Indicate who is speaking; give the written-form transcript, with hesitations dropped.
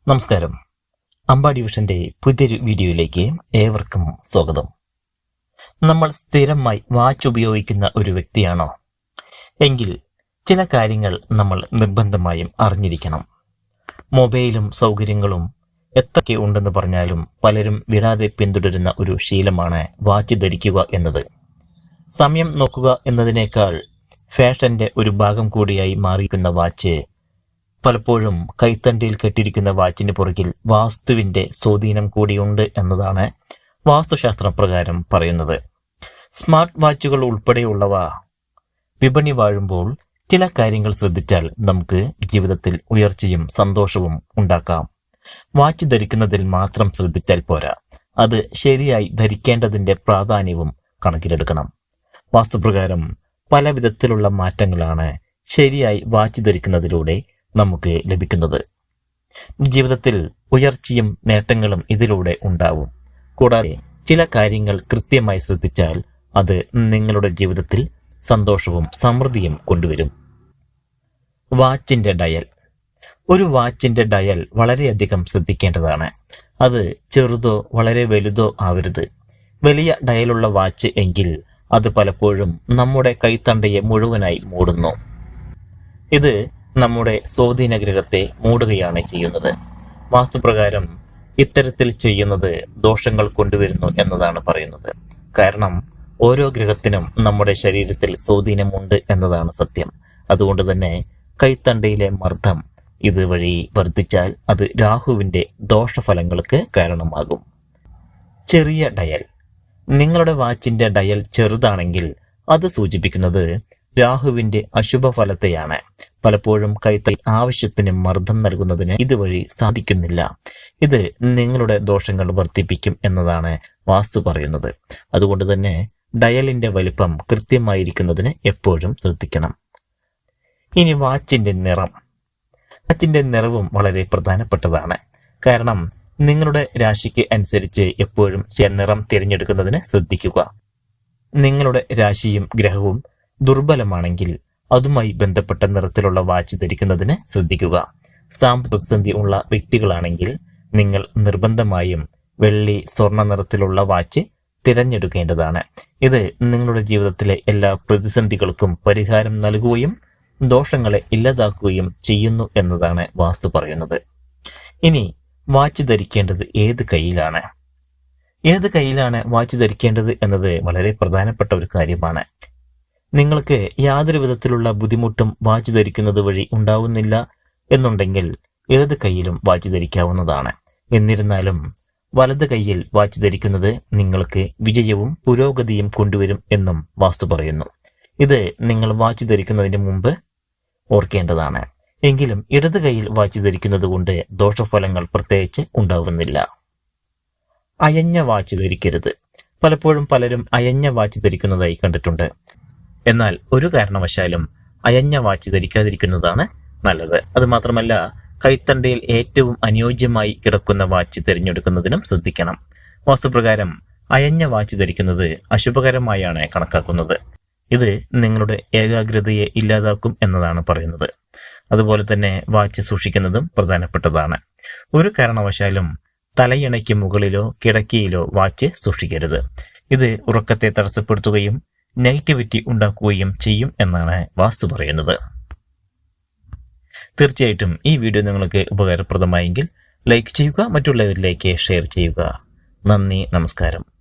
Speaker 1: നമസ്കാരം. അമ്പാടി വിഷന്റെ പുതിയൊരു വീഡിയോയിലേക്ക് ഏവർക്കും സ്വാഗതം. നമ്മൾ സ്ഥിരമായി വാച്ച് ഉപയോഗിക്കുന്ന ഒരു വ്യക്തിയാണോ? എങ്കിൽ ചില കാര്യങ്ങൾ നമ്മൾ നിർബന്ധമായും അറിഞ്ഞിരിക്കണം. മൊബൈലും സൗകര്യങ്ങളും എത്രയൊക്കെ ഉണ്ടെന്ന് പറഞ്ഞാലും പലരും വിടാതെ പിന്തുടരുന്ന ഒരു ശീലമാണ് വാച്ച് ധരിക്കുക എന്നത്. സമയം നോക്കുക എന്നതിനേക്കാൾ ഫാഷന്റെ ഒരു ഭാഗം കൂടിയായി മാറിയിരിക്കുന്ന വാച്ച് പലപ്പോഴും കൈത്തണ്ടിയിൽ കെട്ടിയിരിക്കുന്ന വാച്ചിന് പുറകിൽ വാസ്തുവിന്റെ സ്വാധീനം കൂടിയുണ്ട് എന്നതാണ് വാസ്തുശാസ്ത്രപ്രകാരം പറയുന്നത്. സ്മാർട്ട് വാച്ചുകൾ ഉൾപ്പെടെയുള്ളവ വിപണി വാഴുമ്പോൾ ചില കാര്യങ്ങൾ ശ്രദ്ധിച്ചാൽ നമുക്ക് ജീവിതത്തിൽ ഉയർച്ചയും സന്തോഷവും ഉണ്ടാക്കാം. വാച്ച് ധരിക്കുന്നതിൽ മാത്രം ശ്രദ്ധിച്ചാൽ പോരാ, അത് ശരിയായി ധരിക്കേണ്ടതിന്റെ പ്രാധാന്യവും കണക്കിലെടുക്കണം. വാസ്തുപ്രകാരം പല വിധത്തിലുള്ള മാറ്റങ്ങളാണ് ശരിയായി വാച്ച് ധരിക്കുന്നതിലൂടെ നമുക്ക് ലഭിക്കുന്നത്. ജീവിതത്തിൽ ഉയർച്ചയും നേട്ടങ്ങളും ഇതിലൂടെ ഉണ്ടാവും. കൂടാതെ ചില കാര്യങ്ങൾ കൃത്യമായി ശ്രദ്ധിച്ചാൽ അത് നിങ്ങളുടെ ജീവിതത്തിൽ സന്തോഷവും സമൃദ്ധിയും കൊണ്ടുവരും. വാച്ചിന്റെ ഡയൽ. ഒരു വാച്ചിന്റെ ഡയൽ വളരെയധികം ശ്രദ്ധിക്കേണ്ടതാണ്. അത് ചെറുതോ വളരെ വലുതോ ആവരുത്. വലിയ ഡയലുള്ള വാച്ച് എങ്കിൽ അത് പലപ്പോഴും നമ്മുടെ കൈത്തണ്ടയെ മുഴുവനായി മൂടുന്നു. ഇത് നമ്മുടെ സ്വാധീന ഗ്രഹത്തെ മൂടുകയാണ് ചെയ്യുന്നത്. വാസ്തുപ്രകാരം ഇത്തരത്തിൽ ചെയ്യുന്നത് ദോഷങ്ങൾ കൊണ്ടുവരുന്നു എന്നതാണ് പറയുന്നത്. കാരണം ഓരോ ഗ്രഹത്തിനും നമ്മുടെ ശരീരത്തിൽ സ്വാധീനമുണ്ട് എന്നതാണ് സത്യം. അതുകൊണ്ട് തന്നെ കൈത്തണ്ടയിലെ മർദ്ദം ഇതുവഴി വർദ്ധിച്ചാൽ അത് രാഹുവിന്റെ ദോഷഫലങ്ങൾക്ക് കാരണമാകും. ചെറിയ ഡയൽ. നിങ്ങളുടെ വാച്ചിന്റെ ഡയൽ ചെറുതാണെങ്കിൽ അത് സൂചിപ്പിക്കുന്നത് രാഹുവിന്റെ അശുഭ ഫലത്തെയാണ്. പലപ്പോഴും കൈത്തൈ ആവശ്യത്തിന് മർദ്ദം നൽകുന്നതിന് ഇതുവഴി സാധിക്കുന്നില്ല. ഇത് നിങ്ങളുടെ ദോഷങ്ങൾ വർദ്ധിപ്പിക്കും എന്നതാണ് വാസ്തു പറയുന്നത്. അതുകൊണ്ട് തന്നെ ഡയലിന്റെ വലിപ്പം കൃത്യമായിരിക്കുന്നതിന് എപ്പോഴും ശ്രദ്ധിക്കണം. ഇനി വാച്ചിന്റെ നിറം. വാച്ചിന്റെ നിറവും വളരെ പ്രധാനപ്പെട്ടതാണ്. കാരണം നിങ്ങളുടെ രാശിക്ക് അനുസരിച്ച് എപ്പോഴും നിറം തിരഞ്ഞെടുക്കുന്നതിന് ശ്രദ്ധിക്കുക. നിങ്ങളുടെ രാശിയും ഗ്രഹവും ദുർബലമാണെങ്കിൽ അതുമായി ബന്ധപ്പെട്ട നിറത്തിലുള്ള വാച്ച് ധരിക്കുന്നതിന് ശ്രദ്ധിക്കുക. സാമ്പത്തിക ഉള്ള വ്യക്തികളാണെങ്കിൽ നിങ്ങൾ നിർബന്ധമായും വെള്ളി, സ്വർണ്ണ നിറത്തിലുള്ള വാച്ച് തിരഞ്ഞെടുക്കേണ്ടതാണ്. ഇത് നിങ്ങളുടെ ജീവിതത്തിലെ എല്ലാ പ്രതിസന്ധികൾക്കും പരിഹാരം നൽകുകയും ദോഷങ്ങളെ ഇല്ലാതാക്കുകയും ചെയ്യുന്നു എന്നതാണ് വാസ്തു പറയുന്നത്. ഇനി വാച്ച് ധരിക്കേണ്ടത് ഏത് കൈയിലാണ്? ഏത് കൈയിലാണ് വാച്ച് ധരിക്കേണ്ടത് എന്നത് വളരെ പ്രധാനപ്പെട്ട ഒരു കാര്യമാണ്. നിങ്ങൾക്ക് യാതൊരു വിധത്തിലുള്ള ബുദ്ധിമുട്ടും വാച്ച് ധരിക്കുന്നത് വഴി ഉണ്ടാവുന്നില്ല എന്നുണ്ടെങ്കിൽ ഏത് കൈയിലും വാച്ച് ധരിക്കാവുന്നതാണ്. എന്നിരുന്നാലും വലത് കൈയിൽ വാച്ച് ധരിക്കുന്നത് നിങ്ങൾക്ക് വിജയവും പുരോഗതിയും കൊണ്ടുവരും എന്നും വാസ്തു പറയുന്നു. ഇത് നിങ്ങൾ വാച്ച് ധരിക്കുന്നതിന് മുമ്പ് ഓർക്കേണ്ടതാണ്. എങ്കിലും ഇടത് കൈയിൽ വാച്ച് ധരിക്കുന്നത് കൊണ്ട് ദോഷഫലങ്ങൾ പ്രത്യേകിച്ച് ഉണ്ടാവുന്നില്ല. അയഞ്ഞ വാച്ച് ധരിക്കരുത്. പലപ്പോഴും പലരും അയഞ്ഞ വാച്ച് ധരിക്കുന്നതായി കണ്ടിട്ടുണ്ട്. എന്നാൽ ഒരു കാരണവശാലും അയഞ്ഞ വാച്ച് ധരിക്കാതിരിക്കുന്നതാണ് നല്ലത്. അതുമാത്രമല്ല, കൈത്തണ്ടയിൽ ഏറ്റവും അനുയോജ്യമായി കിടക്കുന്ന വാച്ച് തിരഞ്ഞെടുക്കുന്നതിനും ശ്രദ്ധിക്കണം. വാസ്തുപ്രകാരം അയഞ്ഞ വാച്ച് ധരിക്കുന്നത് അശുഭകരമായാണ് കണക്കാക്കുന്നത്. ഇത് നിങ്ങളുടെ ഏകാഗ്രതയെ ഇല്ലാതാക്കും എന്നതാണ് പറയുന്നത്. അതുപോലെ തന്നെ വാച്ച് സൂക്ഷിക്കുന്നതും പ്രധാനപ്പെട്ടതാണ്. ഒരു കാരണവശാലും തലയിണയ്ക്ക് മുകളിലോ കിടക്കയിലോ വാച്ച് സൂക്ഷിക്കരുത്. ഇത് ഉറക്കത്തെ തടസ്സപ്പെടുത്തുകയും നെഗറ്റിവിറ്റി ഉണ്ടാക്കുകയും ചെയ്യും എന്നാണ് വാസ്തു പറയുന്നത്. തീർച്ചയായിട്ടും ഈ വീഡിയോ നിങ്ങൾക്ക് ഉപകാരപ്രദമായെങ്കിൽ ലൈക്ക് ചെയ്യുക, മറ്റുള്ളവരിലേക്ക് ഷെയർ ചെയ്യുക. നന്ദി, നമസ്കാരം.